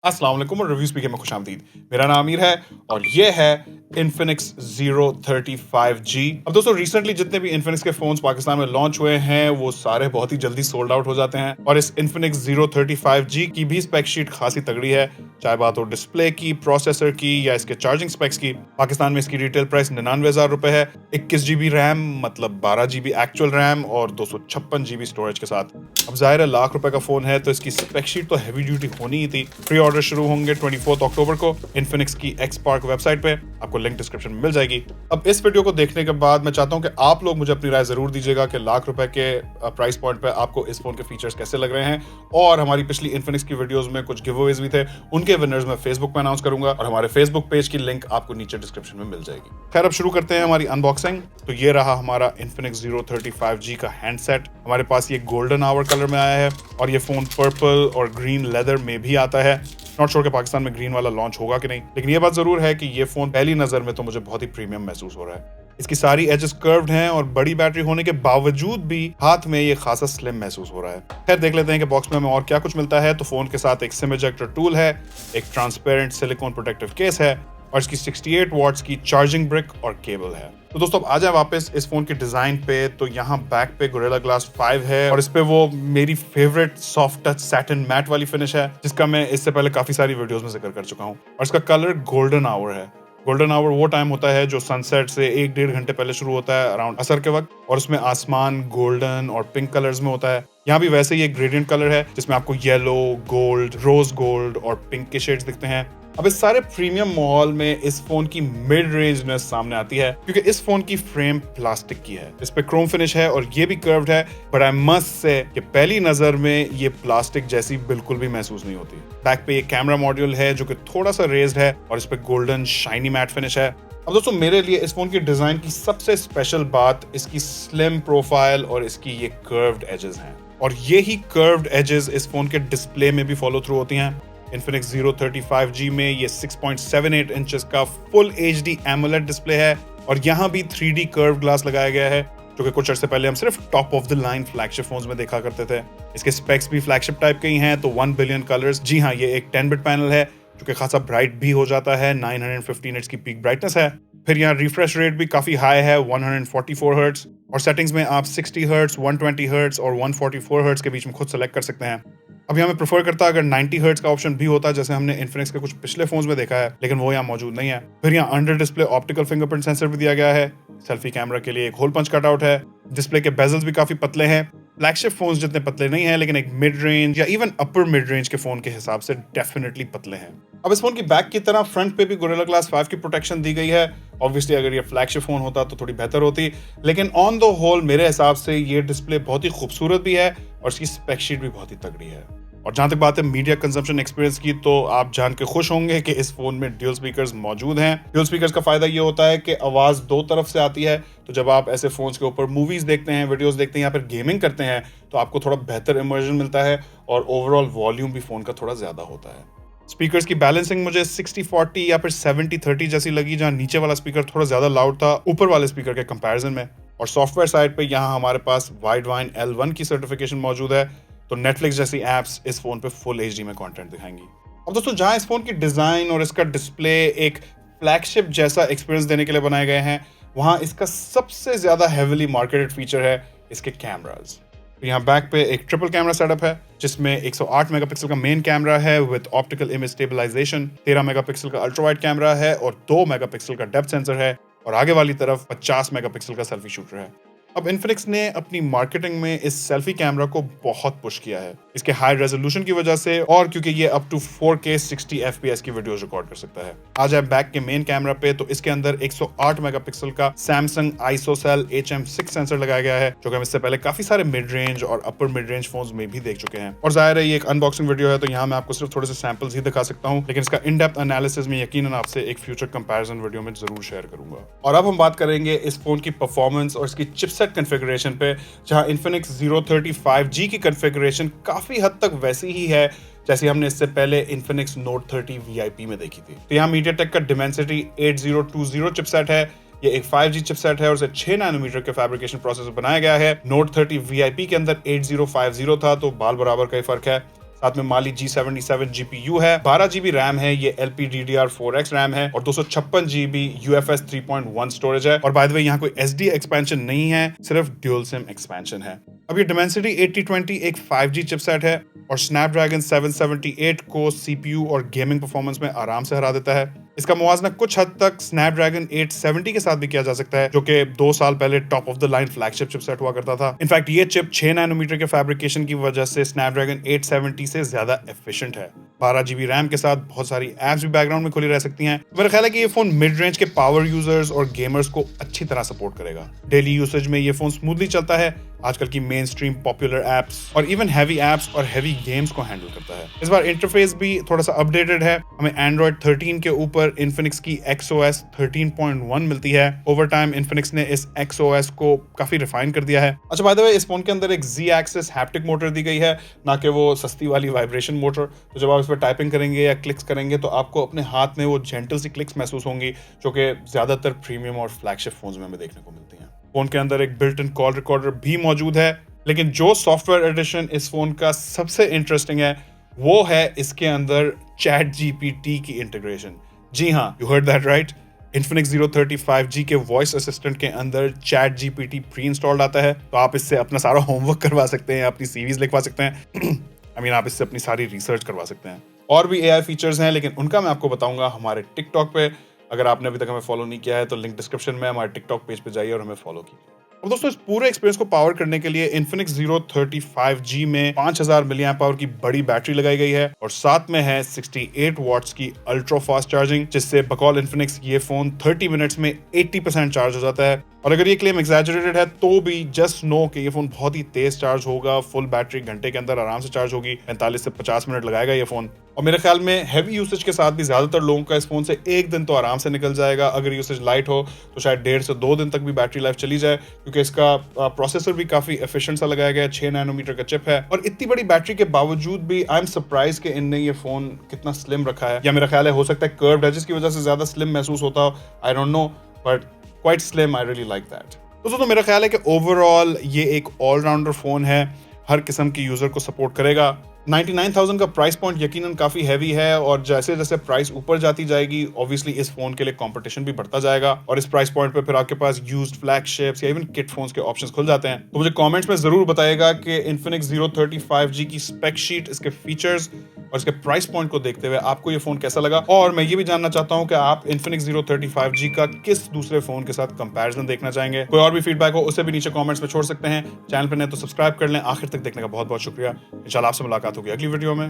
अस्सलाम वालेकुम और रिव्यू स्पीकर में खुशामदीद। मेरा नाम आमिर है और ये है Infinix Zero 35G। अब दोस्तों रिसेंटली जितने भी Infinix के फोन्स पाकिस्तान में लॉन्च हुए हैं वो सारे बहुत ही जल्दी सोल्ड आउट हो जाते हैं और इस Infinix Zero 35G की भी स्पेक शीट खासी तगड़ी है, चाहे बात हो डिस्प्ले की, प्रोसेसर की या इसके चार्जिंग स्पेक्स की। पाकिस्तान में इसकी रिटेल प्राइस 99,000 रुपए है, 21 GB रैम मतलब 12 GB एक्चुअल रैम और 256 GB स्टोरेज के साथ। अब जाहिर है लाख रुपए का फोन है तो इसकी स्पेक शीट तो हैवी ड्यूटी होनी ही थी। प्री ऑर्डर शुरू होंगे 24 अक्टूबर को Infinix की Xpark वेबसाइट पे, आपको लिंक डिस्क्रिप्शन में मिल जाएगी। अब इस वीडियो को देखने के बाद मैं चाहता हूं कि आप लोग मुझे अपनी राय जरूर दीजिएगा कि लाख रुपए के प्राइस पॉइंट पे आपको इस फोन के फीचर्स कैसे लग रहे हैं। और हमारी पिछली Infinix की वीडियोस में कुछ गिवअवेज भी थे, उनके विनर्स मैं फेसबुक पे अनाउंस करूंगा और हमारे फेसबुक पेज की लिंक आपको नीचे डिस्क्रिप्शन में मिल जाएगी। खैर अब शुरू करते हैं हमारी अनबॉक्सिंग। तो ये रहा हमारा Infinix Zero 35G का हैंडसेट। हमारे पास ये गोल्डन आवर कलर में आया है और ये फोन पर्पल और ग्रीन लेदर में भी आता है। नॉट श्योर कि पाकिस्तान में ग्रीन वाला लॉन्च होगा कि नहीं, लेकिन ये बात जरूर है कि ये फोन पहली नजर में तो मुझे बहुत ही प्रीमियम महसूस हो रहा है। इसकी सारी एजेस कर्व्ड हैं और बड़ी बैटरी होने के बावजूद भी हाथ में ये खासा स्लिम महसूस हो रहा है। खैर देख लेते हैं कि बॉक्स में हमें और क्या कुछ मिलता है। तो फोन के साथ एक सिम इजेक्टर टूल है, एक ट्रांसपेरेंट सिलिकॉन प्रोटेक्टिव केस है और इसकी 68 वॉट्स की चार्जिंग ब्रिक और केबल है। तो दोस्तों अब आ जाए वापस इस फोन के डिजाइन पे। तो यहाँ बैक पे गोरिल्ला ग्लास 5 है और इस पे वो मेरी favourite soft touch satin matte वाली फिनिश है, जिसका मैं इससे पहले काफी सारी वीडियोस में जिक्र कर चुका हूँ। और इसका कलर गोल्डन आवर है। गोल्डन आवर वो टाइम होता है जो सनसेट से 1-1.5 घंटे पहले शुरू होता है अराउंड असर के वक्त, और उसमें आसमान गोल्डन और पिंक कलर्स में होता है। यहाँ भी वैसे ही एक ग्रेडियंट कलर है जिसमें आपको येलो, गोल्ड, रोज गोल्ड और पिंक के शेड्स दिखते हैं। अब इस सारे प्रीमियम माहौल में इस फोन की मिड रेंजनेस सामने आती है क्योंकि इस फोन की फ्रेम प्लास्टिक की है, इस पे क्रोम फिनिश है और ये भी कर्व्ड है, बट आई मस्ट से कि पहली नजर में ये प्लास्टिक जैसी बिल्कुल भी महसूस नहीं होती। बैक पे ये कैमरा मॉड्यूल है जो कि थोड़ा सा रेज्ड है और इस पे गोल्डन शाइनी मैट फिनिश है। अब दोस्तों मेरे लिए इस फोन की डिजाइन की सबसे स्पेशल बात इसकी स्लिम प्रोफाइल और इसकी ये कर्व्ड एजेस हैं, और ये ही कर्व्ड एजेस इस फोन के डिस्प्ले में भी फॉलो थ्रू होती हैं। Infinix Zero 35G में ये 6.78 इंचेस का फुल HD AMOLED डिस्प्ले है और यहाँ भी 3D कर्व ग्लास लगाया गया है, जो कि कुछ अर्से पहले हम सिर्फ top of the line flagship phones में देखा करते थे। इसके स्पेक्स भी फ्लैगशिप टाइप के ही हैं, तो 1 बिलियन कलर्स। जी हाँ, ये एक 10 बिट पैनल है जो कि खासा ब्राइट भी हो जाता है, 915 निट्स की पीक ब्राइटनेस है। फिर यहाँ रिफ्रेश रेट भी काफी हाई है, 144 हर्ट्ज, और सेटिंग्स में आप 60 हर्ट्ज, 120 हर्ट्ज और 144 हर्ट्ज के बीच में खुद सेलेक्ट कर सकते हैं। अब यहाँ मैं प्रेफर करता अगर 90 हर्ट्ज का ऑप्शन भी होता, जैसे हमने Infinix के कुछ पिछले फोन्स में देखा है, लेकिन वो यहाँ मौजूद नहीं है। फिर यहाँ under display optical fingerprint sensor भी दिया गया है। सेल्फी कैमरा के लिए एक होल पंच कटआउट है। डिस्प्ले के बेजल्स भी काफी पतले हैं, फ्लैगशिप फोन्स जितने पतले नहीं हैं, लेकिन एक मिड रेंज या इवन अपर मिड रेंज के फोन के हिसाब से डेफिनेटली पतले हैं। अब इस फोन की बैक की तरह फ्रंट पे भी गोरिल्ला ग्लास 5 की प्रोटेक्शन दी गई है। ऑब्वियसली अगर ये फ्लैगशिप फोन होता तो थोड़ी बेहतर होती, लेकिन ऑन द होल मेरे हिसाब से ये डिस्प्ले बहुत ही खूबसूरत भी है और इसकी स्पेक शीट भी बहुत ही तगड़ी है। और जहां तक बात है मीडिया कंजम्पशन एक्सपीरियंस की, तो आप जान के खुश होंगे कि इस फोन में ड्यूल स्पीकर्स मौजूद हैं। ड्यूल स्पीकर्स का फायदा ये होता है कि आवाज दो तरफ से आती है, तो जब आप ऐसे फोन्स के ऊपर मूवीज देखते हैं, वीडियोस देखते हैं या फिर गेमिंग करते हैं तो आपको थोड़ा बेहतर इमर्जन मिलता है और ओवरऑल वॉल्यूम भी फोन का थोड़ा ज्यादा होता है। स्पीकर्स की बैलेंसिंग मुझे 60-40 या फिर 70-30 जैसी लगी, जहां नीचे वाला स्पीकर थोड़ा ज्यादा लाउड था ऊपर वाले स्पीकर के कंपैरिजन में। और सॉफ्टवेयर साइड पे यहाँ हमारे पास वाइडवाइन L1 की सर्टिफिकेशन मौजूद है, तो नेटफ्लिक्स जैसी एप्स इस फोन पे फुल HD में कंटेंट दिखाएंगी। अब दोस्तों जहां इस फोन की डिजाइन और इसका डिस्प्ले एक फ्लैगशिप जैसा एक्सपीरियंस देने के लिए बनाए गए हैं, वहां इसका सबसे ज्यादा हेविली मार्केटेड फीचर है इसके कैमराज। तो यहाँ बैक पे एक ट्रिपल कैमरा सेटअप है जिसमें 108 मेगापिक्सल का मेन कैमरा है with optical image stabilisation, 13 megapixel का अल्ट्रा वाइड कैमरा है और 2 मेगापिक्सल का डेप्थ सेंसर है, और आगे वाली तरफ 50 मेगापिक्सल का सेल्फी शूटर है। अब Infinix ने अपनी मार्केटिंग में इस सेल्फी कैमरा को बहुत पुश किया है इसके हाई रेजोल्यूशन की वजह से, और क्योंकि ये अप टू 4K 60 FPS की वीडियोस रिकॉर्ड कर सकता है। आ जाए बैक के मेन कैमरा पे, तो इसके अंदर 108 मेगापिक्सल का Samsung ISOCELL HM6 सेंसर लगाया गया है, जो कि हम इससे पहले काफी सारे मिड रेंज और अपर मिड रेंज फोन्स में भी देख चुके हैं। और जाहिर है ये एक अनबॉक्सिंग वीडियो है, तो यहाँ मैं आपको सिर्फ थोड़े से सैंपल्स ही दिखा सकता हूँ, लेकिन इसका इन डेप्थ एनालिसिस में यकीनन आपसे एक फ्यूचर कंपैरिजन वीडियो में जरूर शेयर करूंगा। और अब हम बात करेंगे इस फोन की परफॉर्मेंस और इसकी चिपसेट कॉन्फ़िगरेशन पे, जहां Infinix Zero 35G की कॉन्फ़िगरेशन काफी हद तक वैसी ही है जैसी हमने इससे पहले Infinix Note 30 VIP में देखी थी। तो यहाँ MediaTek का Dimensity 8020 चिपसेट है, ये एक 5G चिपसेट है और इसे 6 नैनोमीटर के फैब्रिकेशन प्रोसेसर बनाया गया है। Note 30 VIP के अंदर 8050 था, तो बाल बराबर का ही फर्क है। साथ में Mali G77 GPU है, 12 GB रैम है, ये LPDDR4X रैम है और 256 GB UFS 3.1 स्टोरेज है। और बाय द वे यहाँ कोई SD एक्सपेंशन नहीं है, सिर्फ ड्यूल सिम एक्सपेंशन है। अब ये Dimensity 8020 एक 5G चिपसेट है और Snapdragon 778 को CPU और गेमिंग परफॉर्मेंस में आराम से हरा देता है। इसका मुवाजना कुछ हद तक Snapdragon 870 के साथ भी किया जा सकता है, जो कि 2 साल पहले top of the line flagship chipset हुआ करता था। इनफैक्ट ये चिप 6 नैनोमीटर के फैब्रिकेशन की वजह से Snapdragon 870 से ज्यादा एफिशिएंट है। 12 GB रैम के साथ बहुत सारी एप्स भी बैकग्राउंड में खुली रह सकती हैं। मेरा ख्याल है कि ये फोन मिड रेंज के पावर यूजर्स और गेमर्स को अच्छी तरह सपोर्ट करेगा। डेली यूसेज में ये फोन स्मूथली चलता है, आजकल की मेन स्ट्रीम पॉपुलर एप्स और इवन हैवी एप्स और हैवी गेम्स को हैंडल करता है। इस बार इंटरफेस भी थोड़ा सा अपडेटेड है। हमें Android 13 के ऊपर Infinix की XOS 13.1 मिलती है। ओवर टाइम Infinix ने इस XOS को काफी रिफाइन कर दिया है। अच्छा, बाय द वे, इस फोन के अंदर एक Z-एक्सिस हैप्टिक मोटर दी गई है, ना कि वो सस्ती वाली वाइब्रेशन मोटर। तो जब आप इस पर टाइपिंग करेंगे या क्लिक्स करेंगे तो आपको अपने हाथ में वो जेंटल सी क्लिक्स महसूस होंगी, जो कि ज्यादातर प्रीमियम और फ्लैगशिप फोन्स में हमें देखने को मिलती हैं। फोन के अंदर एक बिल्ट इन कॉल रिकॉर्डर भी मौजूद है, लेकिन जो सॉफ्टवेयर एडिशन इस फोन का सबसे इंटरेस्टिंग है वो है इसके अंदर ChatGPT की इंटीग्रेशन। जी हाँ, you heard that right. Infinix Zero 35G के वॉइस असिस्टेंट के अंदर ChatGPT प्री इंस्टॉल्ड आता है, तो आप इससे अपना सारा होमवर्क करवा सकते हैं, अपनी सीवीज लिखवा सकते हैं। आप इससे अपनी सारी रिसर्च करवा सकते हैं। और भी AI फीचर्स हैं, लेकिन उनका मैं आपको बताऊंगा हमारे टिकटॉक पे। अगर आपने अभी तक हमें फॉलो नहीं किया है तो लिंक डिस्क्रिप्शन में, हमारे टिकटॉक पेज पे जाइए और हमें फॉलो कीजिए। अब दोस्तों, इस पूरे एक्सपीरियंस को पावर करने के लिए Infinix Zero 35G में 5000 mAh की बड़ी बैटरी लगाई गई है और साथ में है 68 वॉट्स की अल्ट्रा फास्ट चार्जिंग, जिससे बकौल Infinix ये फोन 30 मिनट्स में 80% चार्ज हो जाता है। और अगर ये क्लेम एग्जैजरेटेड है तो भी जस्ट नो कि ये फोन बहुत ही तेज चार्ज होगा। फुल बैटरी घंटे के अंदर आराम से चार्ज होगी, 45 से 50 मिनट लगाएगा ये फोन। और मेरे ख्याल में हैवी यूसेज के साथ भी ज्यादातर लोगों का इस फोन से एक दिन तो आराम से निकल जाएगा। अगर यूसेज लाइट हो तो शायद 1.5 से 2 दिन तक भी बैटरी लाइफ चली जाए, क्योंकि इसका प्रोसेसर भी काफी एफिशिएंट सा लगाया गया है। 6 नैनोमीटर का चिप है और इतनी बड़ी बैटरी के बावजूद भी आई एम सरप्राइज कि इनने ये फोन कितना स्लिम रखा है। या मेरा ख्याल है हो सकता है कर्व्ड एजेस की वजह से ज्यादा स्लिम महसूस होता हो, I don't know, but quite slim, I really like that. तो मेरा ख्याल है कि ओवरऑल ये एक ऑलराउंडर फोन है, हर किस्म की यूजर को सपोर्ट करेगा। 99,000 का प्राइस पॉइंट यकीनन काफी हैवी है और जैसे जैसे प्राइस ऊपर जाती जाएगी ऑब्वियसली इस फोन के लिए कंपटीशन भी बढ़ता जाएगा और इस प्राइस पॉइंट पे फिर आपके पास यूज्ड फ्लैगशिप्स या इवन किट फोन्स के ऑप्शंस खुल जाते हैं। तो मुझे कमेंट्स में जरूर बताइएगा कि Infinix Zero 35G की स्पेक शीट, इसके फीचर्स और इसके प्राइस पॉइंट को देखते हुए आपको ये फोन कैसा लगा। और मैं ये भी जानना चाहता हूँ कि आप Infinix Zero 35G का किस दूसरे फोन के साथ कंपैरिजन देखना चाहेंगे। कोई और भी फीडबैक हो उसे भी नीचे कमेंट्स में छोड़ सकते हैं। चैनल पर नहीं तो सब्सक्राइब कर लें। आखिर तक देखने का बहुत बहुत शुक्रिया। इंशाल्लाह आपसे मुलाकात होगी अगली वीडियो में।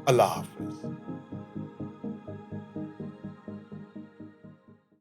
अल्लाह हाफ़िज़।